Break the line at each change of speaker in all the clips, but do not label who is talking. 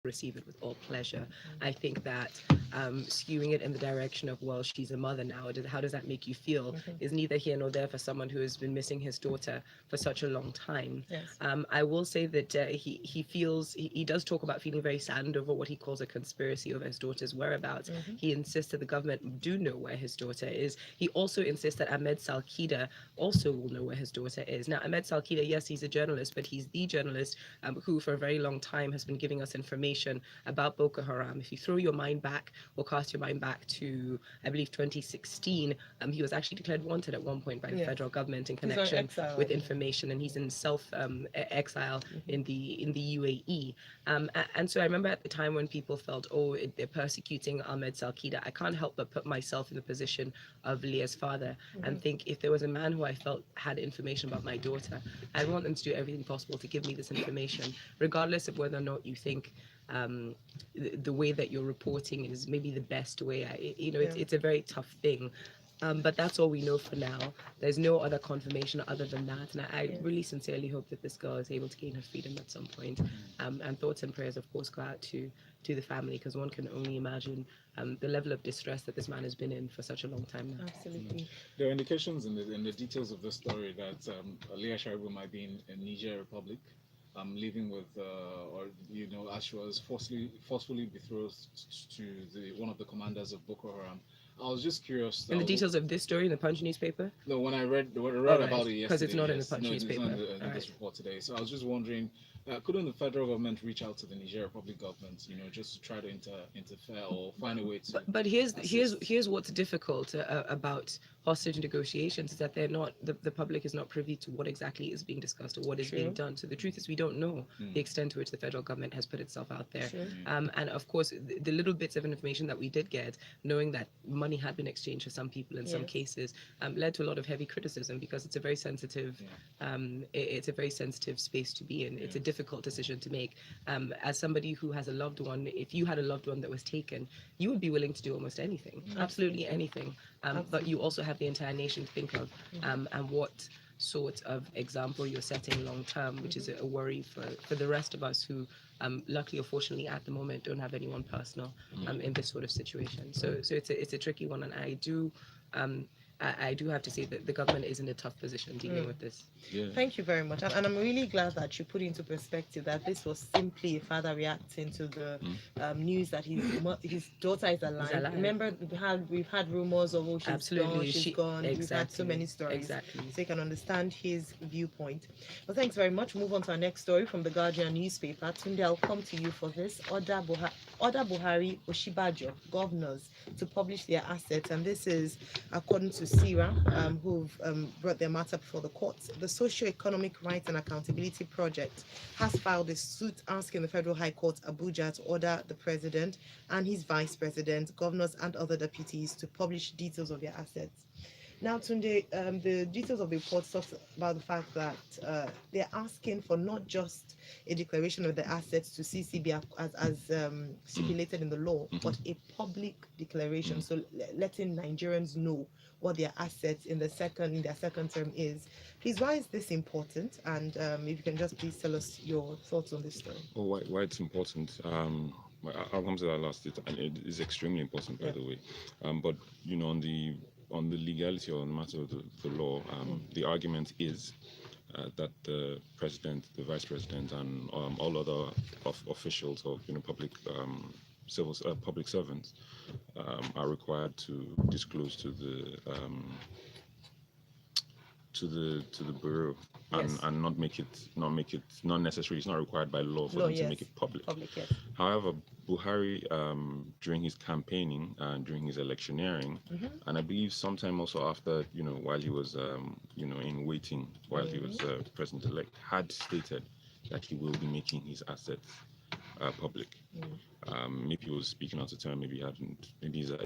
receive it with all pleasure. I think that skewing it in the direction of, well, she's a mother now, how does that make you feel, is neither here nor there for someone who has been missing his daughter for such a long time.
Yes.
I will say that he does talk about feeling very saddened over what he calls a conspiracy over his daughter's whereabouts. He insists that the government do know where his daughter is. He also insists that Ahmed Salkida also will know where his daughter is. Now, Ahmed Salkida, yes, he's a journalist, but he's the journalist who for a very long time has been giving us information about Boko Haram. If you throw your mind back or cast your mind back to, I believe, 2016, he was actually declared wanted at one point by the federal government in connection with information, and he's in exile in the UAE. And so I remember at the time when people felt, oh, they're persecuting Ahmed Salkida, I can't help but put myself in the position of Leah's father and think, if there was a man who I felt had information about my daughter, I'd want them to do everything possible to give me this information, regardless of whether or not you think the way that you're reporting is maybe the best way. It's a very tough thing. But that's all we know for now. There's no other confirmation other than that. And I really sincerely hope that this girl is able to gain her freedom at some point. And thoughts and prayers, of course, go out to the family, because one can only imagine the level of distress that this man has been in for such a long time now.
Absolutely.
There are indications in the details of the story that Leah Sharibu might be in Niger Republic, living with, as she was forcefully betrothed to one of the commanders of Boko Haram. I was just curious.
In the details of this story in the Punch newspaper?
No, when I read about it yesterday.
Because it's not in the Punch newspaper.
It's not in this report today. So I was just wondering, couldn't the federal government reach out to the Niger Republic government, just to try to interfere or find a way to?
But here's what's difficult about hostage negotiations, is that they're not the public is not privy to what exactly is being discussed or what is being done. So the truth is, we don't know the extent to which the federal government has put itself out there. And of course, the little bits of information that we did get, knowing that money had been exchanged for some people in some cases, led to a lot of heavy criticism, because it's a very sensitive it's a very sensitive space to be in. It's a difficult decision to make. As somebody who has a loved one, if you had a loved one that was taken, you would be willing to do almost anything, absolutely anything. But you also have the entire nation to think of, and what sort of example you're setting long term, which is a worry for the rest of us who, luckily or fortunately at the moment, don't have anyone personal in this sort of situation. So it's a tricky one, and I do have to say that the government is in a tough position dealing with this.
Thank you very much. And I'm really glad that you put into perspective that this was simply a father reacting to the news that his daughter is alive. Remember, we've had rumors of, oh, she's gone. Exactly. We've had so many stories. Exactly. So you can understand his viewpoint. Well, thanks very much. Move on to our next story from the Guardian newspaper. Tunde, I'll come to you for this. Order Buhari Oshibajo governors to publish their assets, and this is according to SIRA, who've brought their matter before the courts. The Socio-Economic Rights and Accountability Project has filed a suit asking the Federal High Court Abuja to order the president and his vice president, governors and other deputies to publish details of their assets. Now, Tunde, the details of the report talks about the fact that they're asking for not just a declaration of the assets to CCB as stipulated in the law, but a public declaration, so letting Nigerians know what their assets in their second term is. Please, why is this important? And if you can just please tell us your thoughts on this story.
Oh, why it's important? I'll come to that last. It is extremely important, by the way. But on the legality or on the matter of the law, the argument is that the president, the vice president, and all other officials of public public servants are required to disclose to the bureau and not necessarily. It's not required by law for them to make it public.
Yes.
However, Buhari, during his campaigning and during his electioneering, and I believe sometime also after, while he was, in waiting, while he was president-elect, had stated that he will be making his assets public. Maybe he was speaking out of turn, maybe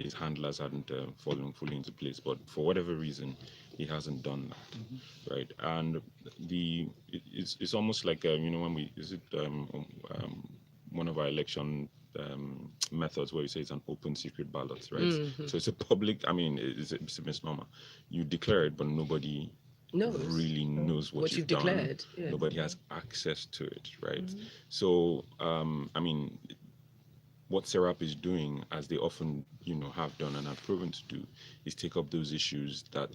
his handlers hadn't fallen fully into place, but for whatever reason, he hasn't done that, right? And it's almost like when one of our election methods where you say it's an open secret ballot, right? So it's a public. It's a misnomer. You declare it, but nobody really knows what you've declared. Nobody has access to it, right? So what Serap is doing, as they often, have done and have proven to do, is take up those issues that,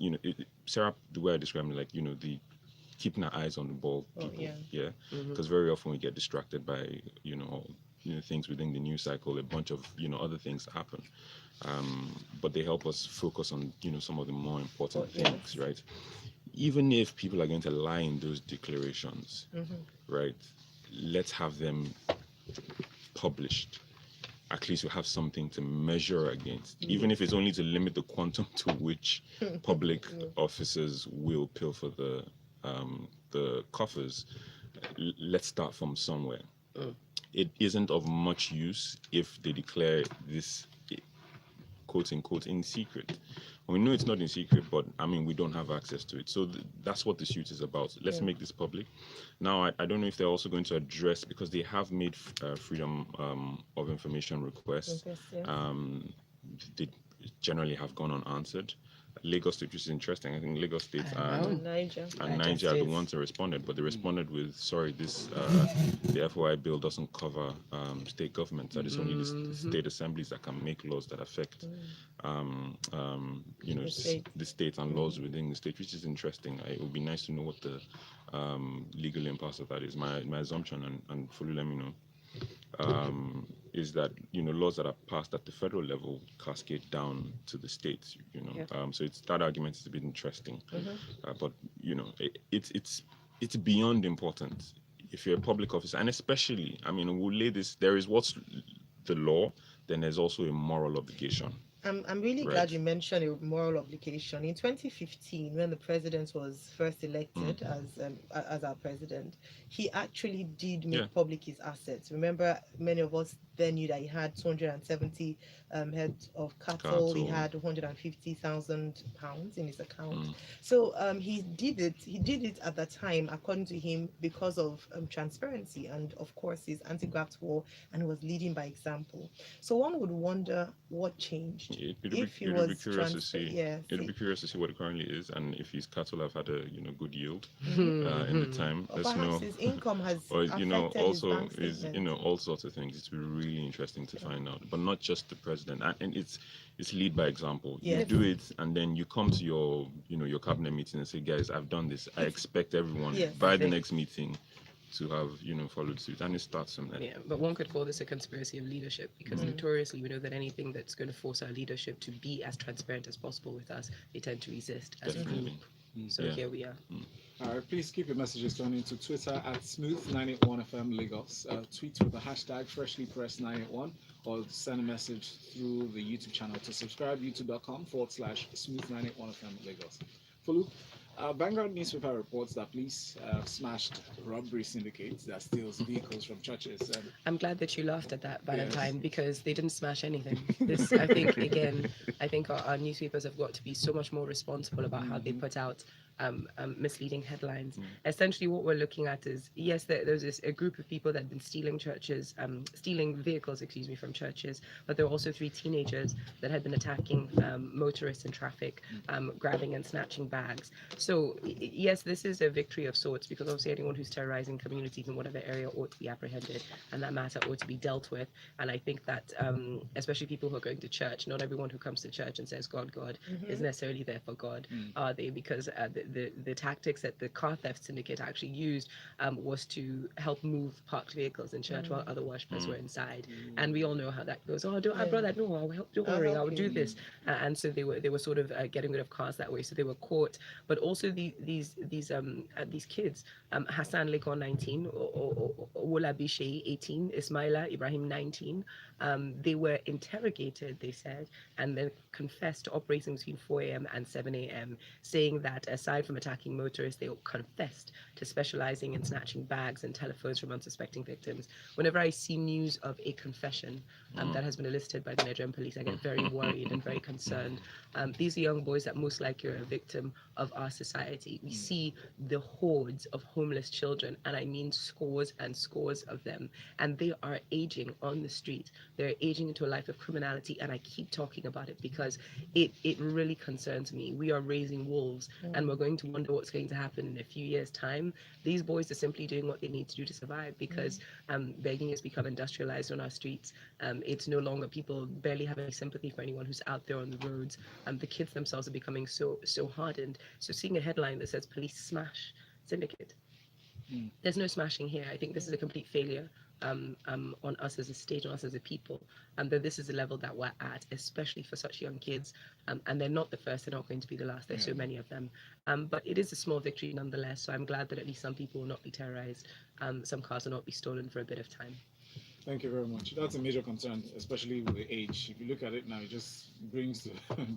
Serap, the way I describe it, like, the keeping our eyes on the ball people, because very often we get distracted by, things within the news cycle, a bunch of, other things happen. But they help us focus on, some of the more important things, right? Even if people are going to lie in those declarations, right? Let's have them published. At least we have something to measure against, even if it's only to limit the quantum to which public officers will pilfer the coffers. Let's start from somewhere. It isn't of much use if they declare this, quote unquote, in secret. We know it's not in secret, but we don't have access to it. So that's what the suit is about. Let's make this public. Now, I don't know if they're also going to address, because they have made freedom of information requests. They generally have gone unanswered. Lagos State, which is interesting. I think Lagos State and Niger are the ones that responded, but they responded with, sorry, this the FOI bill doesn't cover state governments. That is only the state assemblies that can make laws that affect the state and laws within the state, which is interesting. It would be nice to know what the legal impasse of that is. My assumption, and fully let me know, is that laws that are passed at the federal level cascade down to the states. So it's that argument is a bit interesting, but it's beyond important if you're a public officer, and especially we'll lay this. There is what's the law, then there's also a moral obligation.
I'm really glad you mentioned a moral obligation. In 2015, when the president was first elected as our president, he actually did make public his assets. Remember, many of us then knew that he had 270 heads of cattle. He had 150,000 pounds in his account. So he did it. He did it at the time, according to him, because of transparency and, of course, his anti-graft war, and was leading by example. So one would wonder what changed.
It'd be curious to see. It'd be curious to see what it currently is, and if his cattle have had a good yield in the time.
Or perhaps his income has
also
his
all sorts of things. It's really interesting to find out, but not just the president. And it's lead by example. You do it, and then you come to your cabinet meeting and say, guys, I've done this. I expect everyone by the next meeting to have followed suit, and it starts from there.
But one could call this a conspiracy of leadership, because notoriously we know that anything that's going to force our leadership to be as transparent as possible with us, they tend to resist as a group. So here we are.
All right, please keep your messages turning to Twitter at Smooth981FM Lagos. Tweet with the hashtag FreshlyPressed981, or send a message through the YouTube channel to subscribe, youtube.com/Smooth981FM Lagos. Folu, Vanguard newspaper reports that police smashed robbery syndicates that steals vehicles from churches.
I'm glad that you laughed at that, Valentine, because they didn't smash anything. This, I think our newspapers have got to be so much more responsible about how they put out misleading headlines. Essentially, what we're looking at is, yes, there's a group of people that have been stealing vehicles, from churches, but there are also 3 teenagers that had been attacking motorists in traffic, grabbing and snatching bags. So yes, this is a victory of sorts, because obviously anyone who's terrorizing communities in whatever area ought to be apprehended, and that matter ought to be dealt with. And I think that especially people who are going to church, not everyone who comes to church and says God is necessarily there for God, are they? Because the tactics that the car theft syndicate actually used was to help move parked vehicles in church while other worshippers were inside. And we all know how that goes. Oh, brother, no, I'll help. Don't worry, I'll do this. And so they were sort of getting rid of cars that way. So they were caught. But also these kids, Hassan Lekon 19, Wola Bishay 18, Ismaila Ibrahim 19. They were interrogated, they said, and then confessed to operating between 4 a.m. and 7 a.m., saying that aside from attacking motorists, they confessed to specializing in snatching bags and telephones from unsuspecting victims. Whenever I see news of a confession that has been elicited by the Nigerian police, I get very worried and very concerned. These are young boys that most likely are a victim of our society. We see the hordes of homeless children, and I mean scores and scores of them, and they are aging on the street. They're aging into a life of criminality, and I keep talking about it because it really concerns me. We are raising wolves, and we're going going to wonder what's going to happen in a few years' time. These boys are simply doing what they need to do to survive, because begging has become industrialized on our streets. It's no longer people barely have any sympathy for anyone who's out there on the roads. The kids themselves are becoming so hardened. So seeing a headline that says police smash syndicate, there's no smashing here. I think this is a complete failure on us as a state, on us as a people, and that this is the level that we're at, especially for such young kids. And they're not the first, they're not going to be the last. There's so many of them. But it is a small victory nonetheless. So I'm glad that at least some people will not be terrorized. Some cars will not be stolen for a bit of time.
Thank you very much. That's a major concern, especially with the age. If you look at it now, it just brings to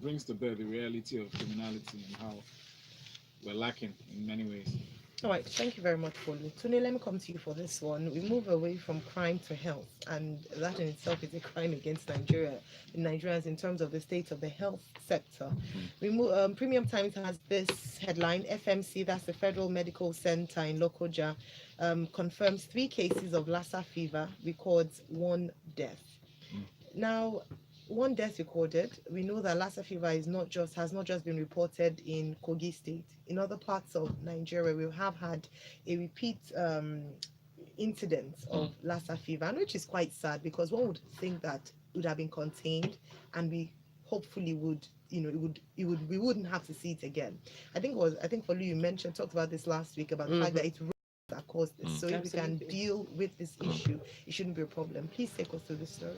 brings to bear the reality of criminality and how we're lacking in many ways.
All right, thank you very much, Folu. Tunde, let me come to you for this one. We move away from crime to health, and that in itself is a crime against Nigerians in terms of the state of the health sector. We move. Premium Times has this headline: FMC, that's the Federal Medical Center in Lokoja, confirms 3 cases of Lassa fever, records 1 death. Now, 1 death recorded. We know that Lassa fever has not just been reported in Kogi State. In other parts of Nigeria, we have had a repeat incident of Lassa fever, and which is quite sad, because one would think that it would have been contained, and we hopefully would, we wouldn't have to see it again. I think Folu, you talked about this last week, about the fact that it's that caused this. So if we can deal with this issue, it shouldn't be a problem. Please take us through the story.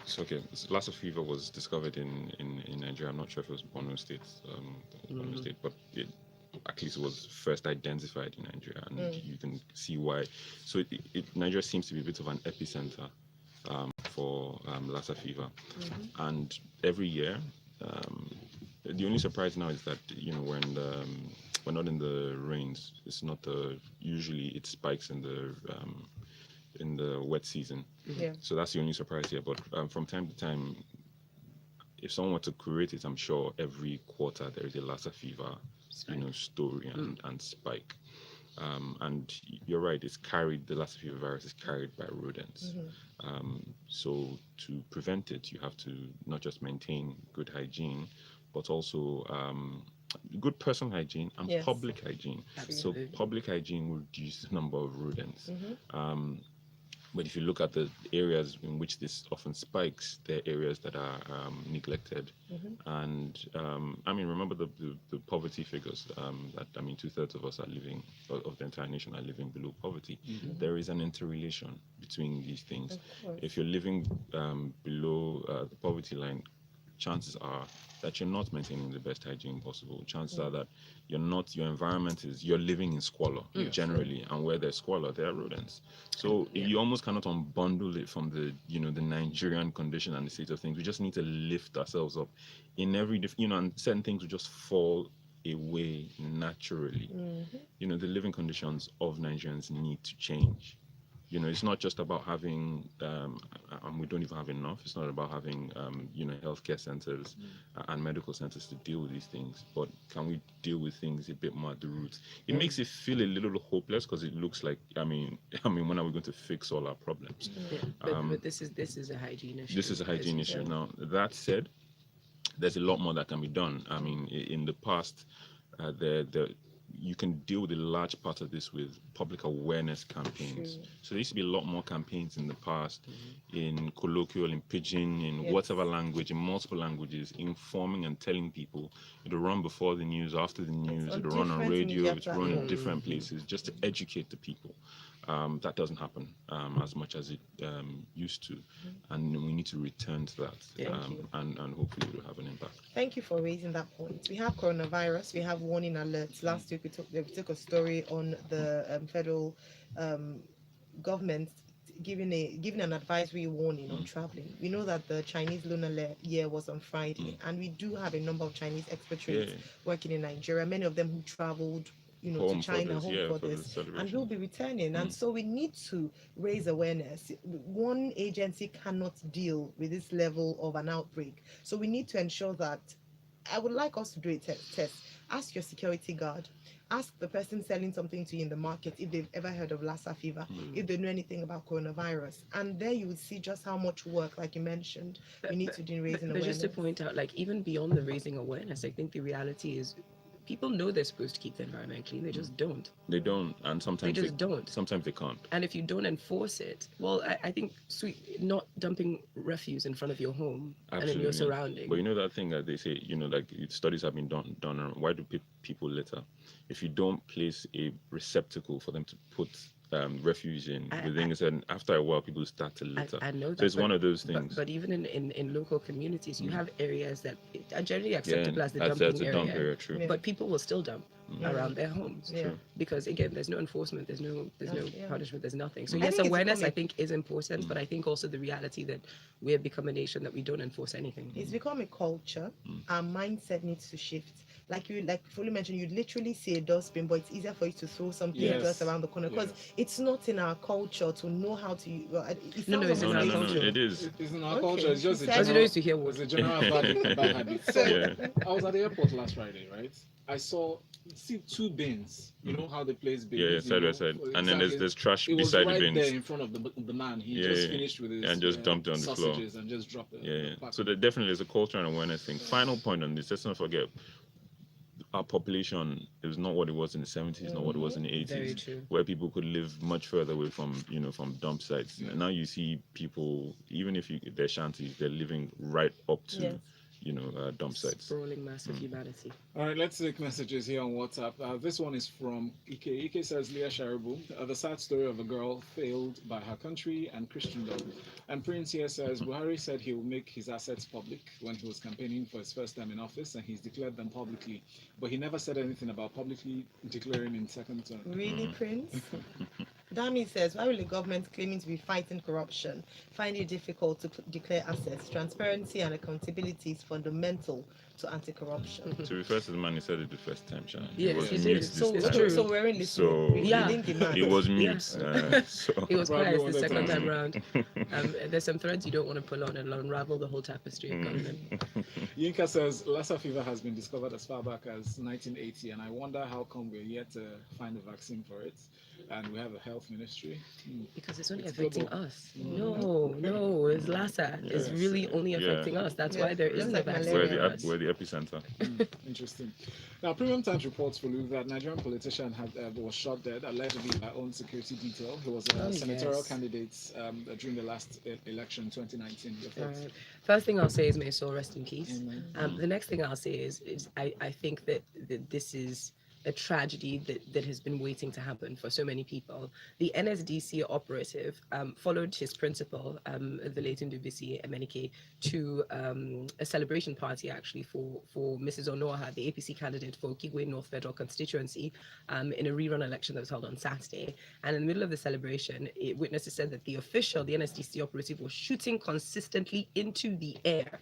So, okay, Lassa fever was discovered in Nigeria. I'm not sure if it was Borno State, but at least it was first identified in Nigeria, and you can see why. So Nigeria seems to be a bit of an epicenter for Lassa fever, and every year, the only surprise now is that we're not in the rains. It's not usually it spikes in the wet season. So that's the only surprise here. But from time to time, if someone were to create it, I'm sure every quarter there is a Lassa fever, story and spike. And you're right, the Lassa fever virus is carried by rodents. So to prevent it, you have to not just maintain good hygiene, but also good personal hygiene and public hygiene. Absolutely. So public hygiene will reduce the number of rodents. But if you look at the areas in which this often spikes, they're areas that are neglected. And remember the poverty figures, that 2/3 of us are living, of the entire nation are living below poverty. There is an interrelation between these things. If you're living below the poverty line, chances are that you're not maintaining the best hygiene possible. Chances are that you're living in squalor generally, and where there's squalor, there are rodents. So you almost cannot unbundle it from the Nigerian condition and the state of things. We just need to lift ourselves up in every, and certain things will just fall away naturally. The living conditions of Nigerians need to change. It's not just about having, and we don't even have enough. It's not about having, healthcare centers and medical centers to deal with these things. But can we deal with things a bit more at the roots? It makes it feel a little hopeless, because it looks like, when are we going to fix all our problems?
But this is a hygiene issue.
This is a hygiene issue. Now, that said, there's a lot more that can be done. In the past, you can deal with a large part of this with public awareness campaigns. So there used to be a lot more campaigns in the past, in colloquial, in pidgin, in whatever language, in multiple languages, informing and telling people. It'll run before the news, after the news, it'll run on radio, it'll run in different places, just to educate the people. That doesn't happen as much as it used to, and we need to return to that, and hopefully it will have an impact.
Thank you for raising that point. We have coronavirus, we have warning alerts. Last week we took a story on the federal government giving an advisory warning on traveling. We know that the Chinese Lunar Year was on Friday, and we do have a number of Chinese expatriates working in Nigeria, many of them who traveled to China for this, and will be returning. And so we need to raise awareness. One agency cannot deal with this level of an outbreak. So we need to ensure that, I would like us to do a test. Ask your security guard, ask the person selling something to you in the market if they've ever heard of Lassa fever, if they know anything about coronavirus. And there you would see just how much work, like you mentioned, we need to do in raising awareness.
But just to point out, even beyond the raising awareness, I think the reality is people know they're supposed to keep the environment clean, they just don't.
They don't, and sometimes
They just don't.
Sometimes they can't.
And if you don't enforce it, well, I think not dumping refuse in front of your home and in your surroundings.
But you know that thing that they say, like studies have been done on why do people litter? If you don't place a receptacle for them to put refuse in within a certain, after a while people start to litter.
I know that.
So it's one of those things.
But even in local communities, you have areas that are generally acceptable as the dumping
that's a dump area, true.
But people will still dump around their homes. Because again, there's no enforcement, there's no punishment, there's nothing. So yes, awareness I think is important, but I think also the reality that we have become a nation that we don't enforce anything.
It's become a culture. Our mindset needs to shift. Like Folu mentioned, you literally see a dustbin, but it's easier for you to throw something else around the corner because it's not in our culture to know how to.
No, it's in our culture. It is.
It's in our culture. It's just a
general.
It's
a
general bad habit. So I was at the airport last Friday, right? I see two bins. You know how they place bins.
Side by side, and then there's trash beside the bins.
It was right there in front of the man. He just finished with his
and just dumped it on the floor
and just dropped it.
So there definitely is a culture and awareness thing. Final point on this. Let's not forget. Our population is not what it was in the 70s, not what it was in the 80s, where people could live much further away from from dump sites. Now you see people, even if they're shanties, they're living right up to dump sites.
Sprawling mass of humanity.
All right, let's take messages here on WhatsApp. This one is from Ike. Ike says, Leah Sharibu, the sad story of a girl failed by her country and Christendom. And Prince here says, Buhari said he will make his assets public when he was campaigning for his first time in office, and he's declared them publicly. But he never said anything about publicly declaring in second term.
Really, Prince? Dami says, why will the government claiming to be fighting corruption find it difficult to declare assets? Transparency and accountability is fundamental to anti-corruption.
To refer to the man who said it the first time, Shan.
Yes,
he was
did.
mute
So
this
it's
time.
true.
So we're in this.
So it was mute.
So. It was quiet the second time round. There's some threads you don't want to pull on and unravel the whole tapestry of government.
Yinka says Lassa fever has been discovered as far back as 1980, and I wonder how come we're yet to find a vaccine for it, and we have a health ministry.
Because it's only affecting us. No, it's Lassa. It's really only affecting us. That's why there isn't a vaccine.
We're the epicenter.
Interesting. Now, Premium Times reports that Nigerian politician was shot dead, allegedly by own security detail. He was a senatorial candidate during the last election in 2019.
First thing I'll say is may his soul rest in peace. The next thing I'll say is I think that this is a tragedy that has been waiting to happen for so many people. The NSDC operative followed his principal, the late Ndubisi Emenike, to a celebration party actually for Mrs. Onoha, the APC candidate for Kigwe North Federal constituency, in a rerun election that was held on Saturday. And in the middle of the celebration, witnesses said that the NSDC operative was shooting consistently into the air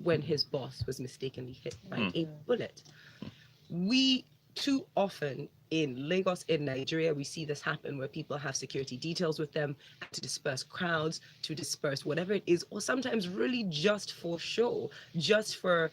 when his boss was mistakenly hit by a bullet. We too often in Lagos, in Nigeria, we see this happen where people have security details with them to disperse crowds, to disperse whatever it is, or sometimes really just for show, just for,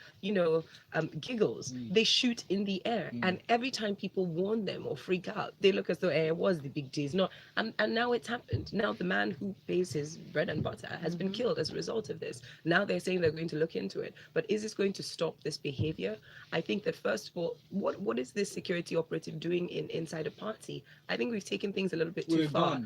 giggles. They shoot in the air. And every time people warn them or freak out, they look as though it was the big days. No, and now it's happened. Now the man who pays his bread and butter has been killed as a result of this. Now they're saying they're going to look into it. But is this going to stop this behavior? I think that first of all, what is this security operative doing inside a party? I think we've taken things a little bit too far.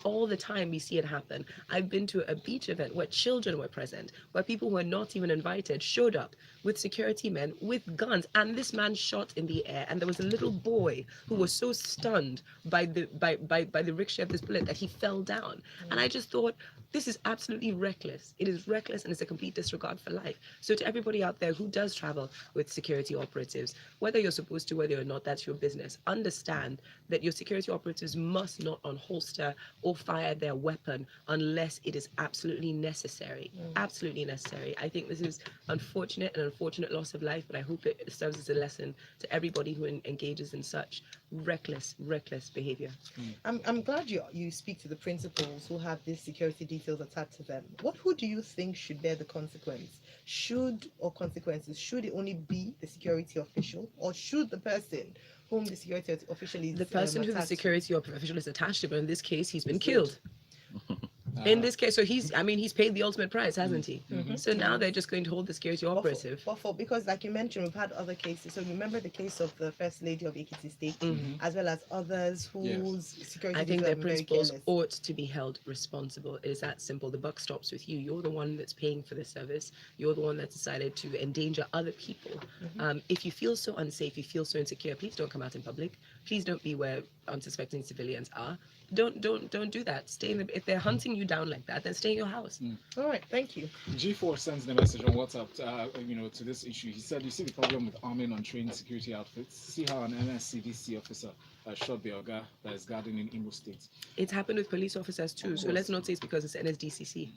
All the time we see it happen. I've been to a beach event where children were present, where people who were not even invited showed up with security men with guns, and this man shot in the air, and there was a little boy who was so stunned by the ricochet of this bullet that he fell down. And I just thought, this is absolutely reckless. It is reckless, and it's a complete disregard for life. So to everybody out there who does travel with security operatives, whether you're supposed to, whether you're not, that's your business. Understand that your security operatives must not unholster or fire their weapon unless it is absolutely necessary. Absolutely necessary. I think this is an unfortunate loss of life, but I hope it serves as a lesson to everybody who engages in such reckless behavior.
I'm glad you speak to the principals who have these security details attached to them. Who do you think should bear the consequences? Should it only be the security official, or should the person whom the security official is
the person who the security official is attached to, but in this case he's been killed. In this case, so he's paid the ultimate price, hasn't he?
Mm-hmm.
So now they're just going to hold the security operative.
Because like you mentioned, we've had other cases. So remember the case of the First Lady of Ekiti State, as well as others whose security.
I think their principals
careless.
ought to be held responsible. It is that simple. The buck stops with you. You're the one that's paying for the service. You're the one that decided to endanger other people. If you feel so unsafe, you feel so insecure, please don't come out in public. Please don't be where unsuspecting civilians are. Don't do that. Stay in the. If they're hunting you down like that, then stay in your house.
All right, thank you.
G4 sends the message on WhatsApp, to this issue. He said, "You see the problem with arming untrained security outfits. See how an NSCDC officer shot the Oga that is guarding in Imo State.
It's happened with police officers too. So let's not say it's because it's NSDCC.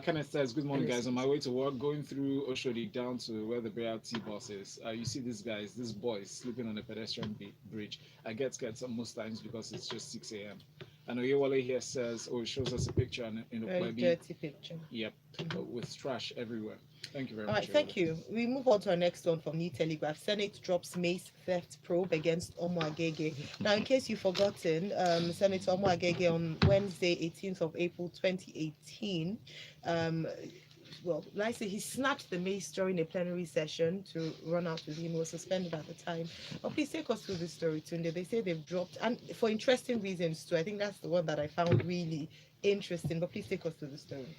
Kenneth says, "Good morning, guys. On my way to work, going through Oshodi down to where the BRT bus is. You see these boys sleeping on a pedestrian bridge. I get scared most times because it's just 6 a.m. And Oyewale here says, it shows us a picture in a
Very dirty picture.
Yep, with trash everywhere. Thank you very
much. All right, thank you. We move on to our next one from New Telegraph. Senate drops mace theft probe against Omo Agege. Now, in case you've forgotten, Senator Omo Agege on Wednesday, 18th of April, 2018, he snatched the mace during a plenary session to run out with him. He was suspended at the time. But please take us through this story, Tunde. They say they've dropped, and for interesting reasons too. I think that's the one that I found really interesting. But please take us through the story.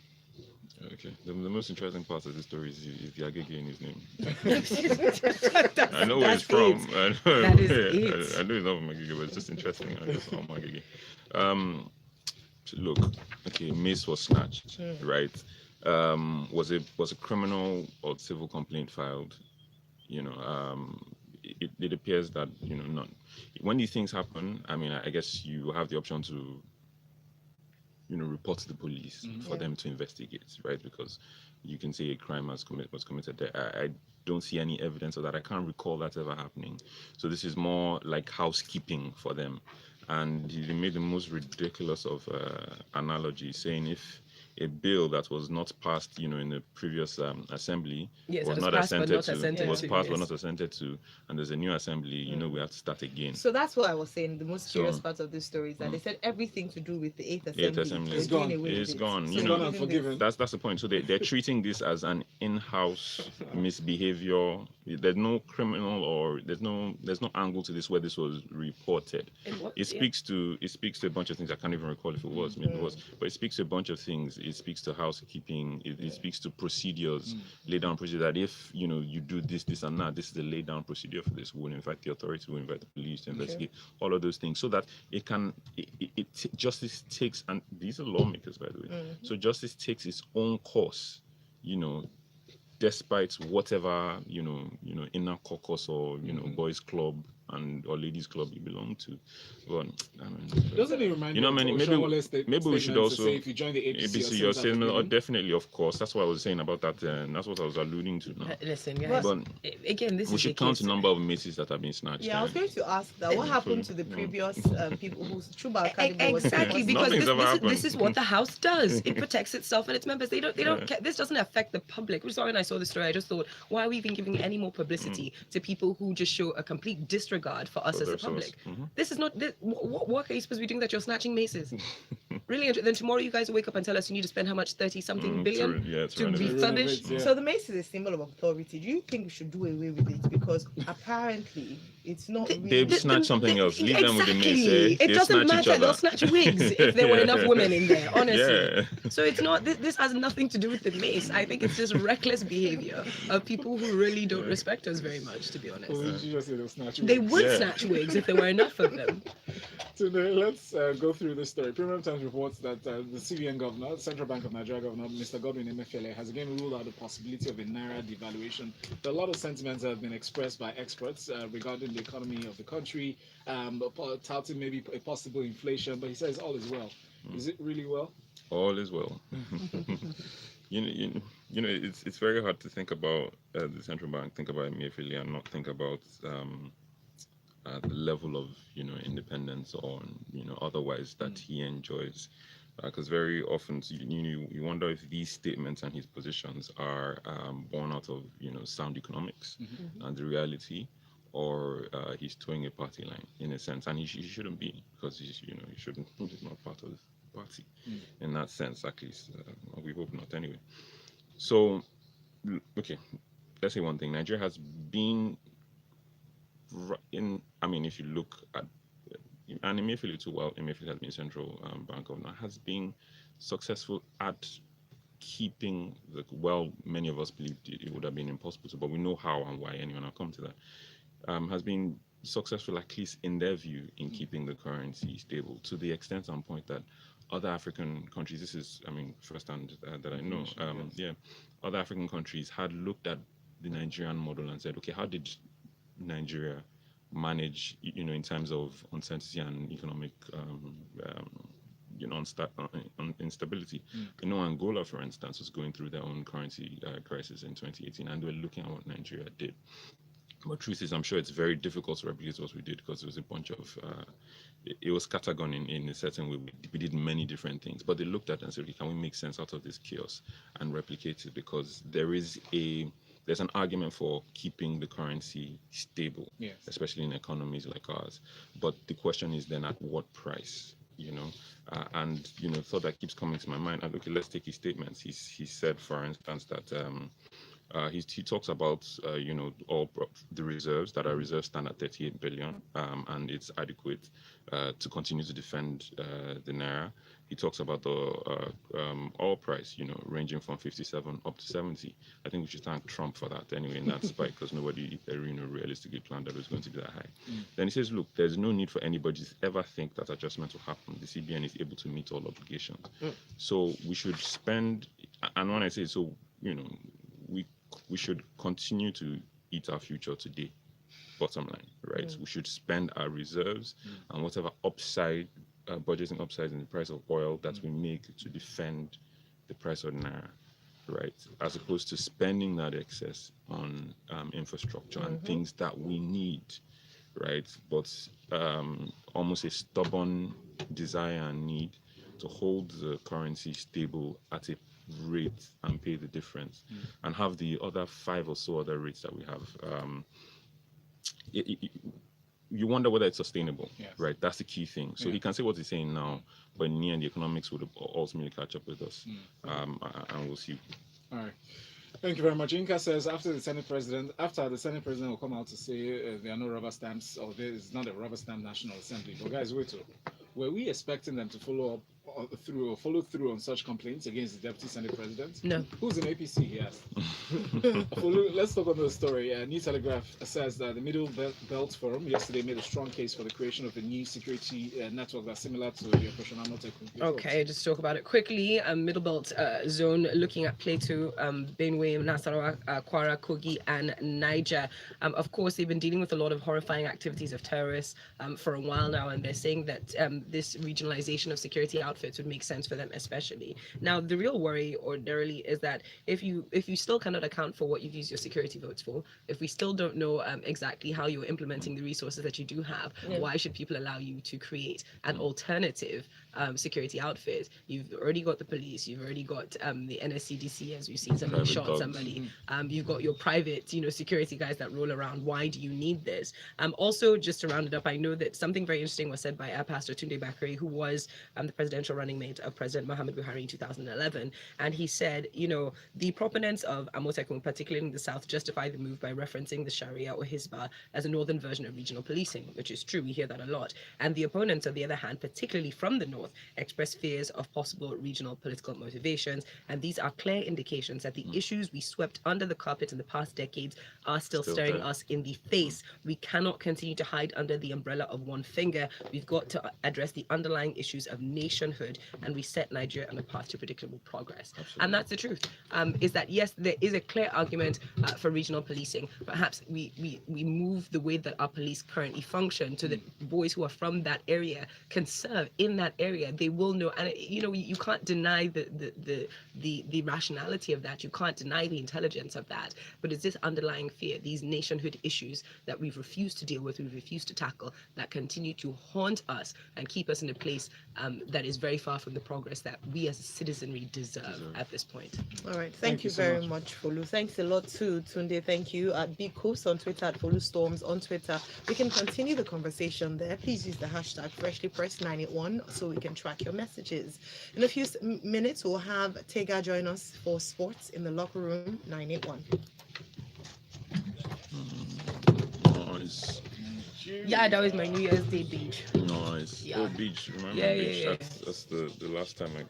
Okay. The most interesting part of the story is the Agege in his name. I know where he's from. I know he's not from Agege, but it's just interesting. I guess from Agege. Look, okay, mace was snatched, right? Was a criminal or civil complaint filed? It appears that not. When these things happen, I guess you have the option to report to the police for them to investigate, right? Because you can say a crime was committed there. I don't see any evidence of that. I can't recall that ever happening. So this is more like housekeeping for them. And they made the most ridiculous of analogies, saying if a bill that was not passed, in the previous assembly was not assented to, and there's a new assembly, we have to start again.
So that's what I was saying. The most curious part of this story is that they said everything to do with the eighth assembly.
It's gone. It's gone.
Unforgiven.
That's the point. So they're treating this as an in-house misbehavior. There's no criminal or there's no angle to this where this was reported. It speaks to a bunch of things. I can't even recall if it was, maybe it was, but it speaks to a bunch of things. It speaks to housekeeping. It speaks to procedures, lay down procedure that if you do this and that, this is the lay down procedure for this. We'll invite the authorities, we'll invite the police to investigate all of those things, so that justice takes, and these are lawmakers, by the way. So justice takes its own course, despite whatever inner caucus or boys club or ladies club you belong to. But
doesn't it remind
maybe we should also
say if you join the APC,
you're saying definitely, of course, that's what I was saying about that, and that's what I was alluding to now.
Listen, guys,
but
again,
we should count the number of maces that have been snatched.
I was going to ask that. What happened to the previous people whose Chuba Academy was
exactly, because this is what the House does. It protects itself and its members. They don't care. This doesn't affect the public. Which is why when I saw the story, I just thought, why are we even giving any more publicity to people who just show a complete disregard for us as a public? This is not what work are you supposed to be doing that you're snatching maces? Really? Then tomorrow you guys will wake up and tell us you need to spend how much, 30-something billion to refurbish?
So the mace is a symbol of authority. Do you think we should do away with it? Because apparently it's not really...
They've snatched something else. Leave them with the mace.
It doesn't matter. They'll snatch wigs if there were enough women in there, honestly. So it's not, this has nothing to do with the mace. I think it's just reckless behavior of people who really don't respect us very much, to be honest.
Well, you just say they'll snatch wigs?
They would snatch wigs if there were enough of them.
Today, let's go through this story. Premium Times reports that the CBN governor, Central Bank of Nigeria governor, Mr. Godwin Emefiele, has again ruled out the possibility of a naira devaluation. There are a lot of sentiments that have been expressed by experts regarding the economy of the country, touting maybe a possible inflation, but he says all is well. Is it really well?
All is well. It's very hard to think about the central bank, think about Emefiele, and not think about the level of independence or otherwise that he enjoys, because very often you wonder if these statements and his positions are born out of sound economics and the reality, or he's towing a party line in a sense, and he shouldn't be, because he's not part of party in that sense, at least. We hope not, anyway. So, okay, let's say one thing. Nigeria has been if you look at, and Emefiele too, well, Emefiele has been central bank governor, has been successful at keeping many of us believed it would have been impossible to, but we know how and why anyway, and I'll come to that. Has been successful, at least in their view, in keeping the currency stable, to the extent and point that other African countries, this is, firsthand that I know, other African countries had looked at the Nigerian model and said, okay, how did Nigeria manage, in terms of uncertainty and economic instability. Angola, for instance, was going through their own currency crisis in 2018, and they were looking at what Nigeria did. But truth is, I'm sure it's very difficult to replicate what we did, because it was a bunch of, it was scattergun in a certain way. We did many different things, but they looked at it and said, okay, can we make sense out of this chaos and replicate it? Because there's an argument for keeping the currency stable,
yes,
especially in economies like ours. But the question is then, at what price? Thought that keeps coming to my mind. And okay, let's take his statements. He said, for instance, that he talks about all the reserves, that our reserves stand at 38 billion, and it's adequate to continue to defend the naira. He talks about the oil price, ranging from 57 up to 70. I think we should thank Trump for that anyway, in that spike, because nobody realistically planned that it was going to be that high. Then he says, look, there's no need for anybody to ever think that adjustment will happen. The CBN is able to meet all obligations. So we should spend, and when I say so, we should continue to eat our future today, bottom line, right? We should spend our reserves and whatever budgeting upsides in the price of oil that we make to defend the price of naira, right? As opposed to spending that excess on infrastructure and things that we need, right? But almost a stubborn desire and need to hold the currency stable at a rate and pay the difference, and have the other 5 or so other rates that we have. You wonder whether it's sustainable, right? That's the key thing. So he can say what he's saying now, but in the end, the economics would ultimately catch up with us, and we'll see.
All right. Thank you very much. Inka says, after the Senate President will come out to say there are no rubber stamps, or there is not a rubber stamp National Assembly. But guys, wait. Were we expecting them to follow through on such complaints against the Deputy Senate President?
No.
Who's in APC? He asked. Let's talk about the story. New Telegraph says that the Middle Belt Forum yesterday made a strong case for the creation of a new security network that's similar to the Operation Amotekun.
Okay, just talk about it quickly. Middle Belt zone, looking at Plateau, Benue, Nasarawa, Kwara, Kogi, and Niger. Of course, they've been dealing with a lot of horrifying activities of terrorists for a while now, and they're saying that this regionalization of security outfits would make sense for them, especially. Now, the real worry ordinarily is that if you still cannot account for what you've used your security votes for, if we still don't know exactly how you're implementing the resources that you do have, why should people allow you to create an alternative security outfit? You've already got the police, you've already got the NSCDC, as we've seen somebody shot somebody. You've got your private, security guys that roll around. Why do you need this? Also, just to round it up, I know that something very interesting was said by Pastor Tunde Okufi, who was the presidential running mate of President Muhammad Buhari in 2011, and he said, the proponents of Amotekun, particularly in the south, justify the move by referencing the Sharia or Hisbah as a northern version of regional policing, which is true. We hear that a lot. And the opponents, on the other hand, particularly from the north, express fears of possible regional political motivations, and these are clear indications that the issues we swept under the carpet in the past decades are still staring us in the face. We cannot continue to hide under the umbrella of one finger. We've got to address the underlying issues of nationhood and reset Nigeria on a path to predictable progress.
Absolutely.
And that's the truth, is that yes, there is a clear argument for regional policing. Perhaps we move the way that our police currently function so that boys who are from that area can serve in that area. They will know, and you can't deny the rationality of that. You can't deny the intelligence of that. But it's this underlying fear, these nationhood issues that we've refused to deal with, we've refused to tackle, that continue to haunt us and keep us in a place that is very far from the progress that we as a citizenry deserve at this point.
All right. Thank you
so
very
much.
much, Folu. Thanks a lot too, Tunde. Thank you. At Big Coast on Twitter, at Folu Storms on Twitter. We can continue the conversation there. Please use the hashtag FreshlyPressed981 so we can track your messages. In a few minutes, we'll have Tega join us for sports in the locker room 981.
Nice.
Yeah, that was my New Year's Day beach.
Nice.
Yeah.
Oh, beach. Remember
Yeah,
beach?
yeah, yeah.
That's the last time I